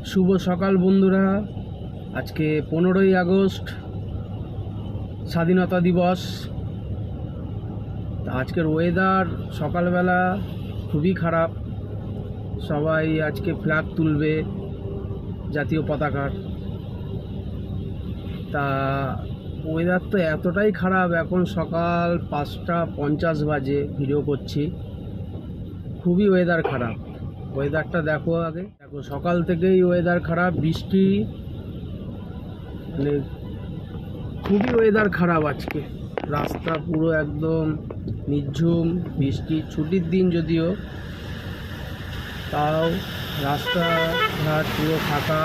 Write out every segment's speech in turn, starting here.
শুভ সকাল বন্ধুরা। আজকে 15ই আগস্ট, স্বাধীনতা দিবস। আজকের ওয়েদার সকালবেলা খুবই খারাপ। সবাই আজকে ফ্ল্যাগ তুলবে জাতীয় পতাকার। তা ওয়েদার তো এতটাই খারাপ, এখন সকাল 5:50 বাজে ভিডিও করছি। খুবই ওয়েদার খারাপ। ওয়েদারটা দেখো, আগে দেখো, সকাল থেকেই ওয়েদার খারাপ, বৃষ্টি, মানে খুবই ওয়েদার খারাপ আজকে। রাস্তা পুরো একদম নিঝুম, বৃষ্টি, ছুটির দিন যদিও, তাও রাস্তাঘাট পুরো ফাঁকা।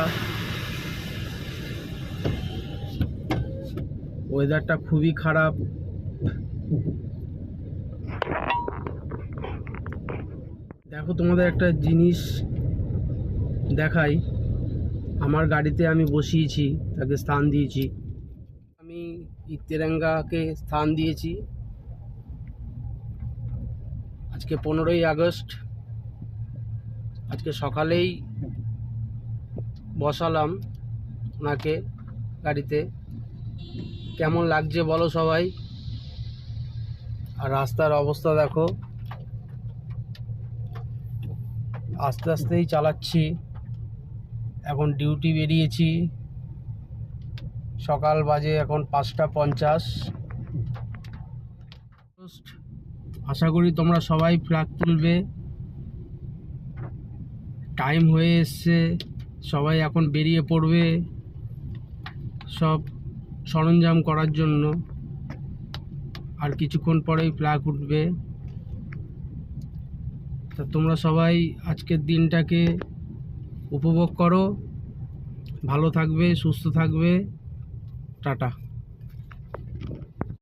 ওয়েদারটা খুবই খারাপ। দেখো, তোমাদের একটা জিনিস দেখাই। আমার গাড়িতে আমি বসিয়েছি, তাকে স্থান দিয়েছি। আমি তিরঙ্গাকে স্থান দিয়েছি। আজকে 15ই আগস্ট। আজকে সকালেই বসালাম ওনাকে গাড়িতে। কেমন লাগছে বলো সবাই। আর রাস্তার অবস্থা দেখো, আস্তে আস্তেই চালাচ্ছি। এখন ডিউটি বেরিয়েছি, সকাল বাজে এখন 5:50। আশা করি তোমরা সবাই ফ্ল্যাগ তুলবে। টাইম হয়ে এসছে, সবাই এখন বেরিয়ে পড়বে সব সরঞ্জাম করার জন্য। আর কিছুক্ষণ পরেই ফ্ল্যাগ উঠবে। তা তোমরা সবাই আজকের দিনটাকে উপভোগ করো। ভালো থাকবে, সুস্থ থাকবে। টাটা।